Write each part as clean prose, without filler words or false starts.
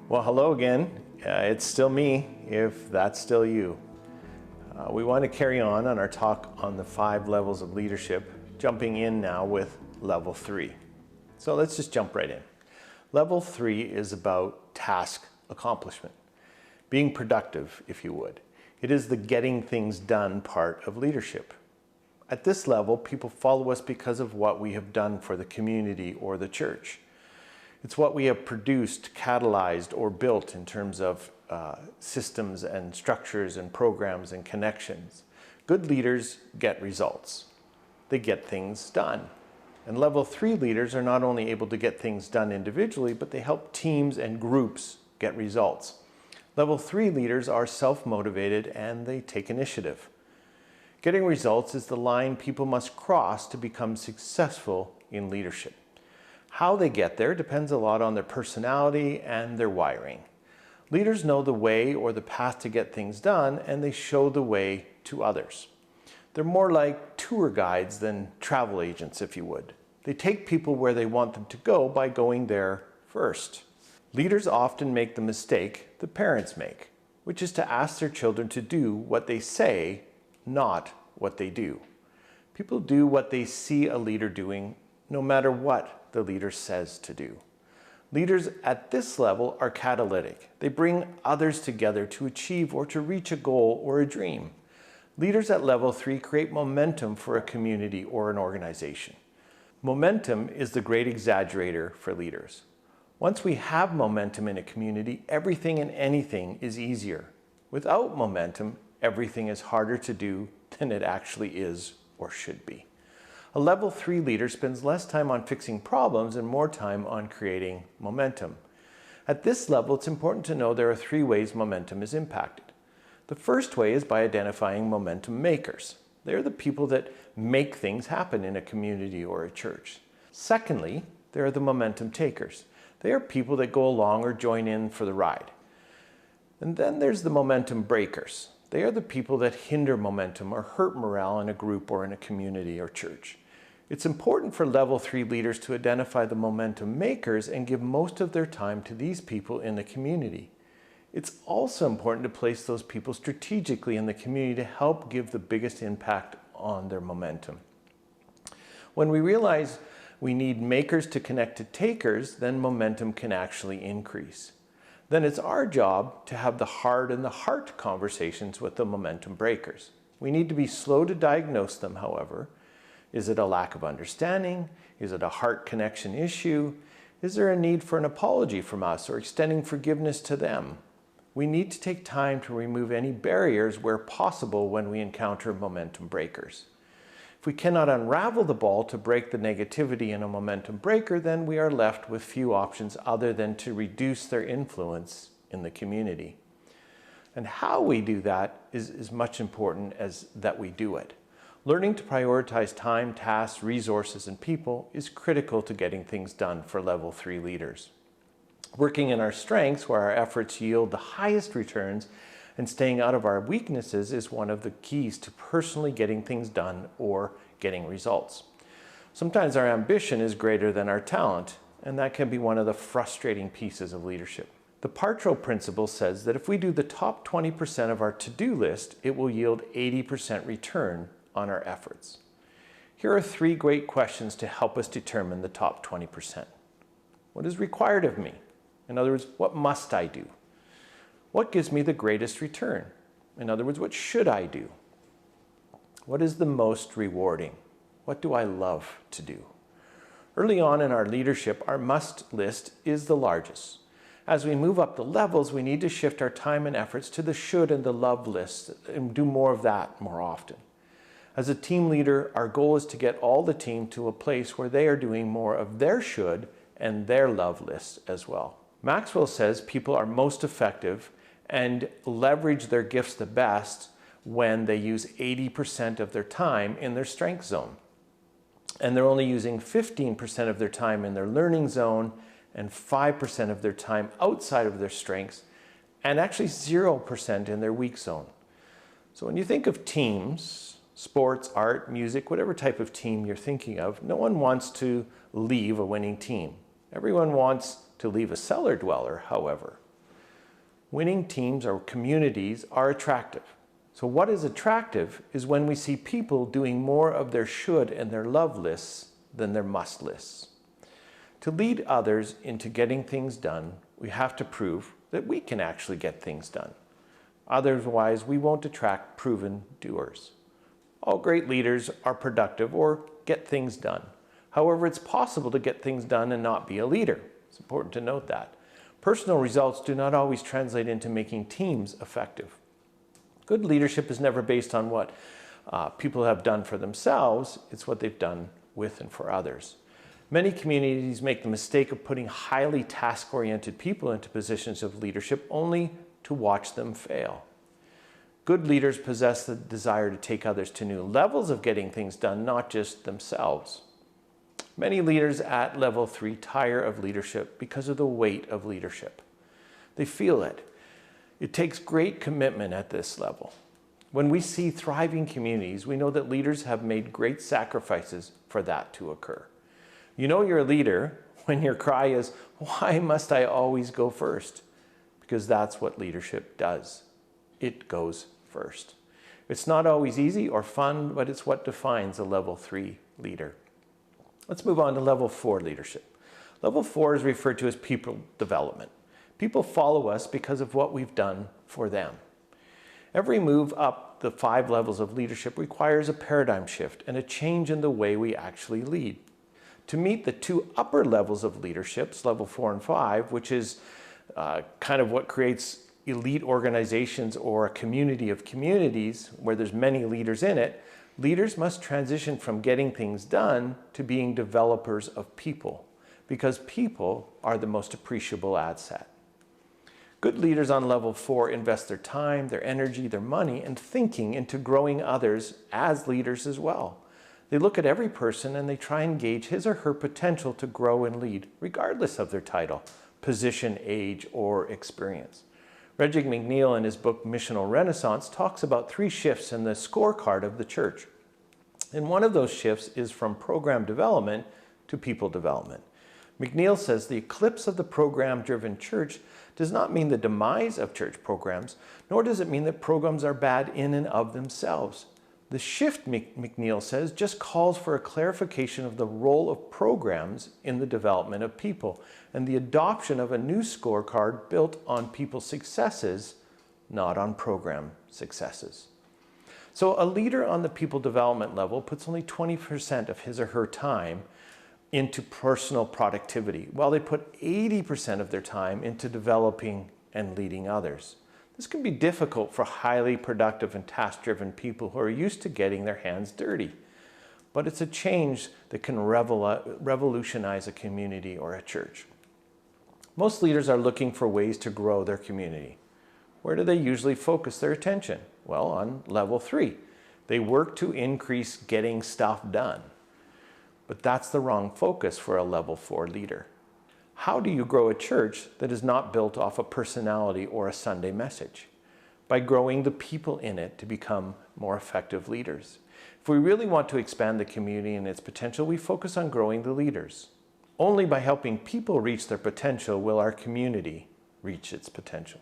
Well, hello again. It's still me, if that's still you. We want to carry on our talk on the 5 levels of leadership, jumping in now with level 3. So let's just jump right in. Level 3 is about task accomplishment, being productive, if you would. It is the getting things done part of leadership. At this level, people follow us because of what we have done for the community or the church. It's what we have produced, catalyzed, or built in terms of systems and structures and programs and connections. Good leaders get results. They get things done. And level 3 leaders are not only able to get things done individually, but they help teams and groups get results. Level 3 leaders are self-motivated and they take initiative. Getting results is the line people must cross to become successful in leadership. How they get there depends a lot on their personality and their wiring. Leaders know the way or the path to get things done, and they show the way to others. They're more like tour guides than travel agents, if you would. They take people where they want them to go by going there first. Leaders often make the mistake the parents make, which is to ask their children to do what they say, not what they do. People do what they see a leader doing, no matter what the leader says to do. Leaders at this level are catalytic. They bring others together to achieve or to reach a goal or a dream. Leaders at level 3 create momentum for a community or an organization. Momentum is the great exaggerator for leaders. Once we have momentum in a community, everything and anything is easier. Without momentum, everything is harder to do than it actually is or should be. A level 3 leader spends less time on fixing problems and more time on creating momentum. At this level, it's important to know there are 3 ways momentum is impacted. The first way is by identifying momentum makers. They're the people that make things happen in a community or a church. Secondly, there are the momentum takers. They are people that go along or join in for the ride. And then there's the momentum breakers. They are the people that hinder momentum or hurt morale in a group or in a community or church. It's important for level 3 leaders to identify the momentum makers and give most of their time to these people in the community. It's also important to place those people strategically in the community to help give the biggest impact on their momentum. When we realize we need makers to connect to takers, then momentum can actually increase. Then it's our job to have the hard and the heart conversations with the momentum breakers. We need to be slow to diagnose them, however. Is it a lack of understanding? Is it a heart connection issue? Is there a need for an apology from us or extending forgiveness to them? We need to take time to remove any barriers where possible when we encounter momentum breakers. If we cannot unravel the ball to break the negativity in a momentum breaker, then we are left with few options other than to reduce their influence in the community. And how we do that is much important as that we do it. Learning to prioritize time, tasks, resources, and people is critical to getting things done for level 3 leaders. Working in our strengths where our efforts yield the highest returns and staying out of our weaknesses is one of the keys to personally getting things done or getting results. Sometimes our ambition is greater than our talent, and that can be one of the frustrating pieces of leadership. The Partro principle says that if we do the top 20% of our to-do list, it will yield 80% return on our efforts. Here are 3 great questions to help us determine the top 20%. What is required of me? In other words, what must I do? What gives me the greatest return? In other words, what should I do? What is the most rewarding? What do I love to do? Early on in our leadership, our must list is the largest. As we move up the levels, we need to shift our time and efforts to the should and the love list and do more of that more often. As a team leader, our goal is to get all the team to a place where they are doing more of their should and their love list as well. Maxwell says people are most effective and leverage their gifts the best when they use 80% of their time in their strength zone. And they're only using 15% of their time in their learning zone and 5% of their time outside of their strengths, and actually 0% in their weak zone. So when you think of teams, sports, art, music, whatever type of team you're thinking of, no one wants to leave a winning team. Everyone wants to leave a cellar dweller, however. Winning teams or communities are attractive. So what is attractive is when we see people doing more of their should and their love lists than their must lists. To lead others into getting things done, we have to prove that we can actually get things done. Otherwise, we won't attract proven doers. All great leaders are productive or get things done. However, it's possible to get things done and not be a leader. It's important to note that. Personal results do not always translate into making teams effective. Good leadership is never based on what people have done for themselves. It's what they've done with and for others. Many communities make the mistake of putting highly task-oriented people into positions of leadership only to watch them fail. Good leaders possess the desire to take others to new levels of getting things done, not just themselves. Many leaders at level 3 tire of leadership because of the weight of leadership. They feel it. It takes great commitment at this level. When we see thriving communities, we know that leaders have made great sacrifices for that to occur. You know you're a leader when your cry is, "Why must I always go first?" Because that's what leadership does. It goes first. It's not always easy or fun, but it's what defines a level 3 leader. Let's move on to level 4 leadership. Level 4 is referred to as people development. People follow us because of what we've done for them. Every move up the 5 levels of leadership requires a paradigm shift and a change in the way we actually lead. To meet the 2 upper levels of leaderships, level 4 and 5, which is kind of what creates elite organizations or a community of communities where there's many leaders in it, leaders must transition from getting things done to being developers of people, because people are the most appreciable asset. Good leaders on level 4 invest their time, their energy, their money, and thinking into growing others as leaders as well. They look at every person and they try and gauge his or her potential to grow and lead, regardless of their title, position, age, or experience. Reggie McNeil, in his book Missional Renaissance, talks about 3 shifts in the scorecard of the church. And one of those shifts is from program development to people development. McNeil says the eclipse of the program-driven church does not mean the demise of church programs, nor does it mean that programs are bad in and of themselves. The shift, McNeil says, just calls for a clarification of the role of programs in the development of people and the adoption of a new scorecard built on people's successes, not on program successes. So a leader on the people development level puts only 20% of his or her time into personal productivity, while they put 80% of their time into developing and leading others. This can be difficult for highly productive and task-driven people who are used to getting their hands dirty. But it's a change that can revolutionize a community or a church. Most leaders are looking for ways to grow their community. Where do they usually focus their attention? Well, on level 3. They work to increase getting stuff done. But that's the wrong focus for a level 4 leader. How do you grow a church that is not built off a personality or a Sunday message? By growing the people in it to become more effective leaders. If we really want to expand the community and its potential, we focus on growing the leaders. Only by helping people reach their potential will our community reach its potential.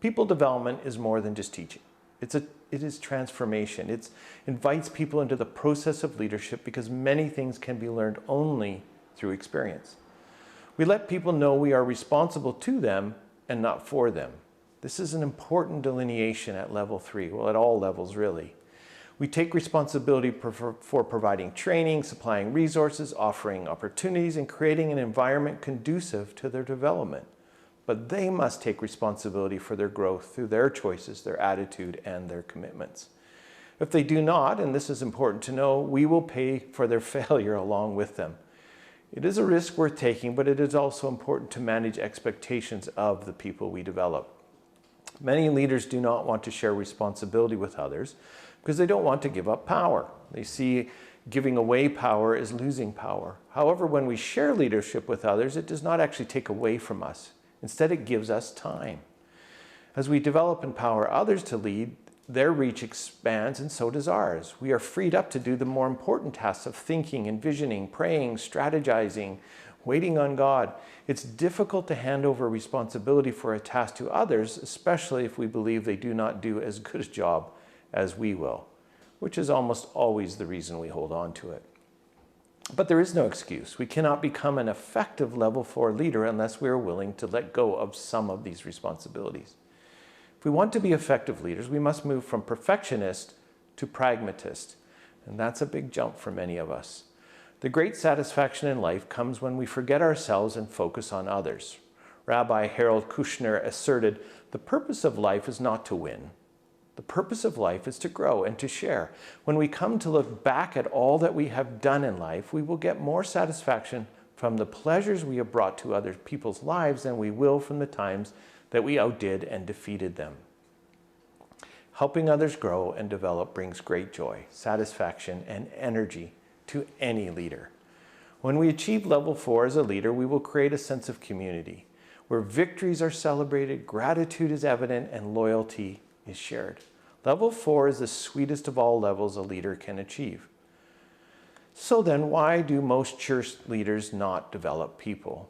People development is more than just teaching. It is transformation. It invites people into the process of leadership because many things can be learned only through experience. We let people know we are responsible to them and not for them. This is an important delineation at level 3, well, at all levels really. We take responsibility for providing training, supplying resources, offering opportunities, and creating an environment conducive to their development. But they must take responsibility for their growth through their choices, their attitude, and their commitments. If they do not, and this is important to know, we will pay for their failure along with them. It is a risk worth taking, but it is also important to manage expectations of the people we develop. Many leaders do not want to share responsibility with others because they don't want to give up power. They see giving away power as losing power. However, when we share leadership with others, it does not actually take away from us. Instead, it gives us time. As we develop and empower others to lead, their reach expands and so does ours. We are freed up to do the more important tasks of thinking, envisioning, praying, strategizing. waiting on God. It's difficult to hand over responsibility for a task to others, especially if we believe they do not do as good a job as we will, which is almost always the reason we hold on to it. But there is no excuse. We cannot become an effective level 4 leader unless we are willing to let go of some of these responsibilities. If we want to be effective leaders, we must move from perfectionist to pragmatist, and that's a big jump for many of us. The great satisfaction in life comes when we forget ourselves and focus on others. Rabbi Harold Kushner asserted, "The purpose of life is not to win. The purpose of life is to grow and to share. When we come to look back at all that we have done in life, we will get more satisfaction from the pleasures we have brought to other people's lives than we will from the times that we outdid and defeated them." Helping others grow and develop brings great joy, satisfaction, and energy to any leader. When we achieve level 4 as a leader, we will create a sense of community where victories are celebrated, gratitude is evident, and loyalty is shared. Level 4 is the sweetest of all levels a leader can achieve. So then, why do most church leaders not develop people?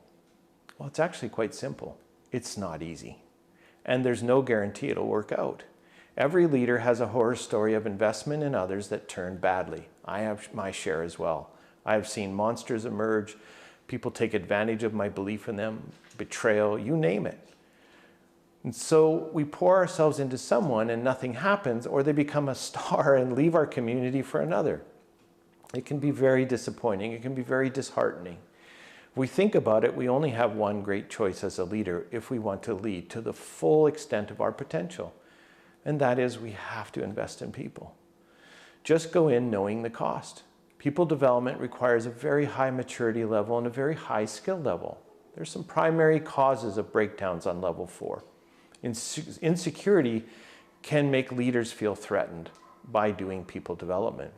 Well, it's actually quite simple. It's not easy. And there's no guarantee it'll work out. Every leader has a horror story of investment in others that turned badly. I have my share as well. I have seen monsters emerge, people take advantage of my belief in them, betrayal, you name it. And so we pour ourselves into someone and nothing happens, or they become a star and leave our community for another. It can be very disappointing. It can be very disheartening. If we think about it, we only have one great choice as a leader if we want to lead to the full extent of our potential. And that is, we have to invest in people. Just go in knowing the cost. People development requires a very high maturity level and a very high skill level. There's some primary causes of breakdowns on level 4. Insecurity can make leaders feel threatened by doing people development.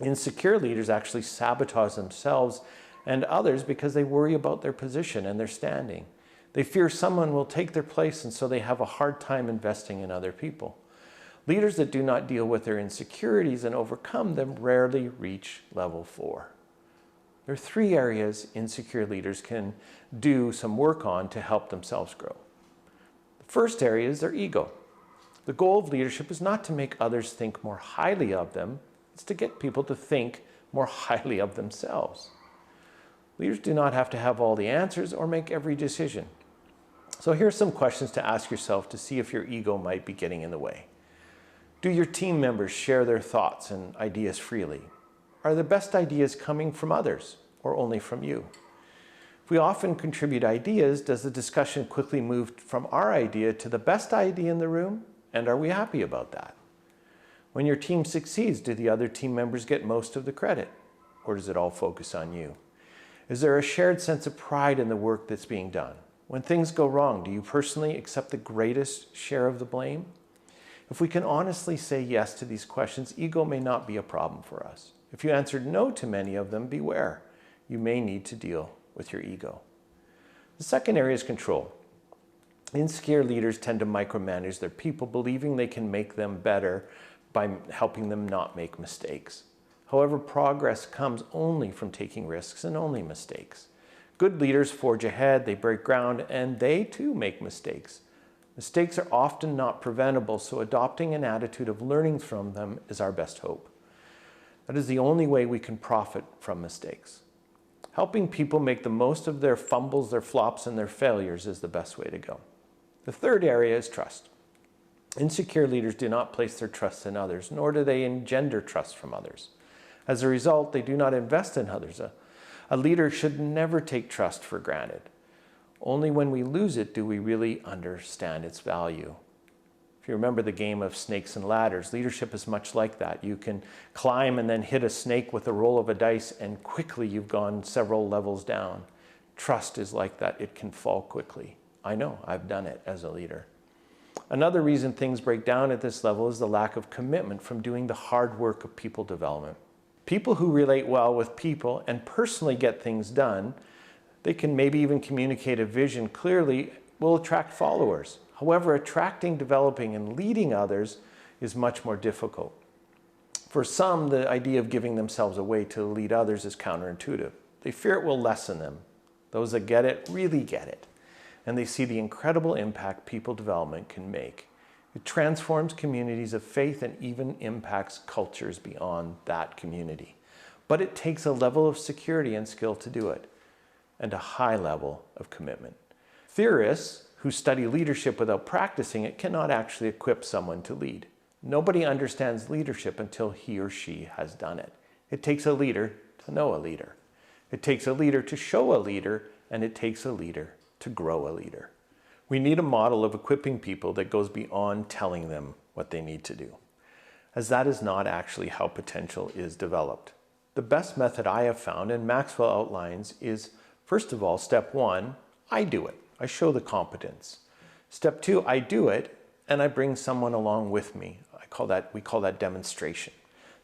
Insecure leaders actually sabotage themselves and others because they worry about their position and their standing. They fear someone will take their place, and so they have a hard time investing in other people. Leaders that do not deal with their insecurities and overcome them rarely reach level 4. There are 3 areas insecure leaders can do some work on to help themselves grow. The first area is their ego. The goal of leadership is not to make others think more highly of them, it's to get people to think more highly of themselves. Leaders do not have to have all the answers or make every decision. So here are some questions to ask yourself to see if your ego might be getting in the way. Do your team members share their thoughts and ideas freely? Are the best ideas coming from others or only from you? If we often contribute ideas, does the discussion quickly move from our idea to the best idea in the room? And are we happy about that? When your team succeeds, do the other team members get most of the credit? Or does it all focus on you? Is there a shared sense of pride in the work that's being done? When things go wrong, do you personally accept the greatest share of the blame? If we can honestly say yes to these questions, ego may not be a problem for us. If you answered no to many of them, beware. You may need to deal with your ego. The second area is control. Insecure leaders tend to micromanage their people, believing they can make them better by helping them not make mistakes. However, progress comes only from taking risks and only mistakes. Good leaders forge ahead, they break ground, and they too make mistakes. Mistakes are often not preventable, so adopting an attitude of learning from them is our best hope. That is the only way we can profit from mistakes. Helping people make the most of their fumbles, their flops, and their failures is the best way to go. The third area is trust. Insecure leaders do not place their trust in others, nor do they engender trust from others. As a result, they do not invest in others. A leader should never take trust for granted. Only when we lose it do we really understand its value. If you remember the game of snakes and ladders, leadership is much like that. You can climb and then hit a snake with a roll of a dice, and quickly you've gone several levels down. Trust is like that. It can fall quickly. I know, I've done it as a leader. Another reason things break down at this level is the lack of commitment from doing the hard work of people development. People who relate well with people and personally get things done, they can maybe even communicate a vision clearly, will attract followers. However, attracting, developing, and leading others is much more difficult. For some, the idea of giving themselves away to lead others is counterintuitive. They fear it will lessen them, Those that get it really get it, and they see the incredible impact people development can make. It transforms communities of faith and even impacts cultures beyond that community. But it takes a level of security and skill to do it, and a high level of commitment. Theorists who study leadership without practicing it cannot actually equip someone to lead. Nobody understands leadership until he or she has done it. It takes a leader to know a leader. It takes a leader to show a leader, and it takes a leader to grow a leader. We need a model of equipping people that goes beyond telling them what they need to do, as that is not actually how potential is developed. The best method I have found, and Maxwell outlines, is first of all, step one, I do it. I show the competence. Step two, I do it, and I bring someone along with me. We call that demonstration.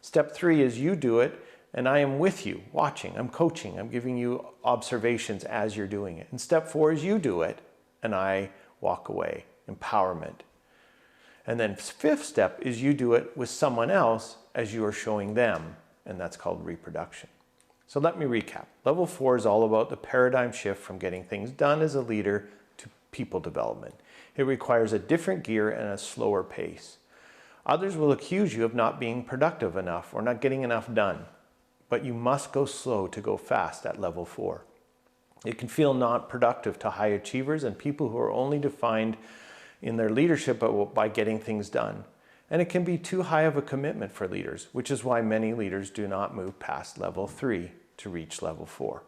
Step three is you do it, and I am with you, watching, I'm coaching, I'm giving you observations as you're doing it. And step four is you do it, and I walk away, empowerment. And then fifth step is you do it with someone else as you are showing them, and that's called reproduction. So let me recap. Level 4 is all about the paradigm shift from getting things done as a leader to people development. It requires a different gear and a slower pace. Others will accuse you of not being productive enough or not getting enough done, but you must go slow to go fast at level 4. It can feel not productive to high achievers and people who are only defined in their leadership by getting things done. And it can be too high of a commitment for leaders, which is why many leaders do not move past level 3 to reach level 4.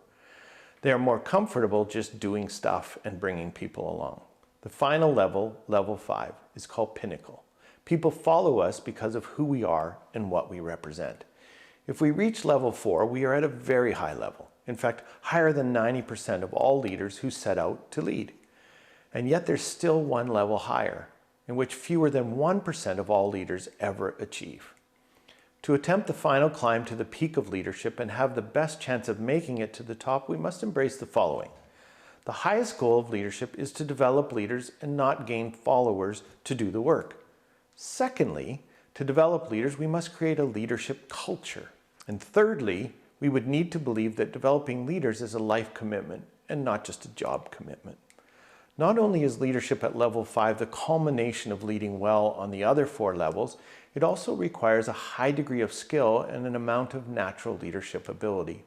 They are more comfortable just doing stuff and bringing people along. The final level, level 5, is called pinnacle. People follow us because of who we are and what we represent. If we reach level 4, we are at a very high level. In fact, higher than 90% of all leaders who set out to lead. And yet there's still one level higher, in which fewer than 1% of all leaders ever achieve. To attempt the final climb to the peak of leadership and have the best chance of making it to the top, we must embrace the following. The highest goal of leadership is to develop leaders and not gain followers to do the work. Secondly, to develop leaders, we must create a leadership culture. And thirdly, we would need to believe that developing leaders is a life commitment and not just a job commitment. Not only is leadership at level 5 the culmination of leading well on the other 4 levels, it also requires a high degree of skill and an amount of natural leadership ability.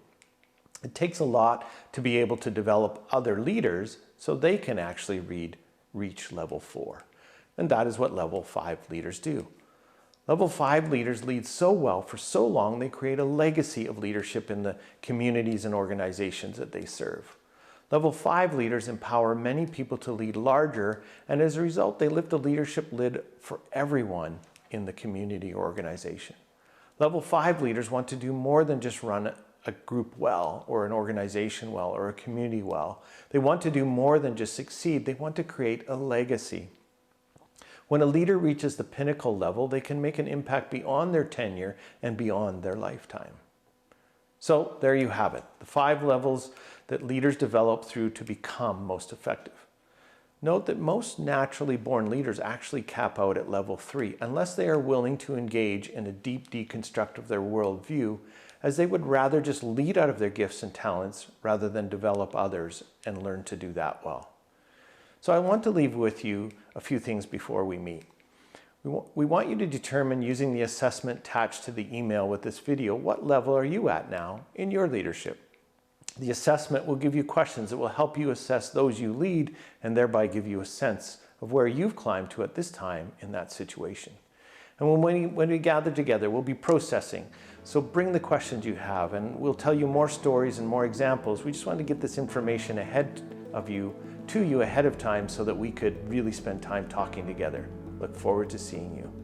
It takes a lot to be able to develop other leaders so they can actually reach level 4. And that is what level 5 leaders do. Level 5 leaders lead so well for so long, they create a legacy of leadership in the communities and organizations that they serve. Level 5 leaders empower many people to lead larger, and as a result, they lift the leadership lid for everyone in the community or organization. Level 5 leaders want to do more than just run a group well, or an organization well, or a community well. They want to do more than just succeed. They want to create a legacy. When a leader reaches the pinnacle level, they can make an impact beyond their tenure and beyond their lifetime. So there you have it, the 5 levels that leaders develop through to become most effective. Note that most naturally born leaders actually cap out at level 3 unless they are willing to engage in a deep deconstruct of their worldview, as they would rather just lead out of their gifts and talents rather than develop others and learn to do that well. So I want to leave with you a few things before we meet. We want you to determine, using the assessment attached to the email with this video, what level are you at now in your leadership? The assessment will give you questions that will help you assess those you lead and thereby give you a sense of where you've climbed to at this time in that situation. And when we gather together, we'll be processing. So bring the questions you have, and we'll tell you more stories and more examples. We just want to get this information to you ahead of time so that we could really spend time talking together. Look forward to seeing you.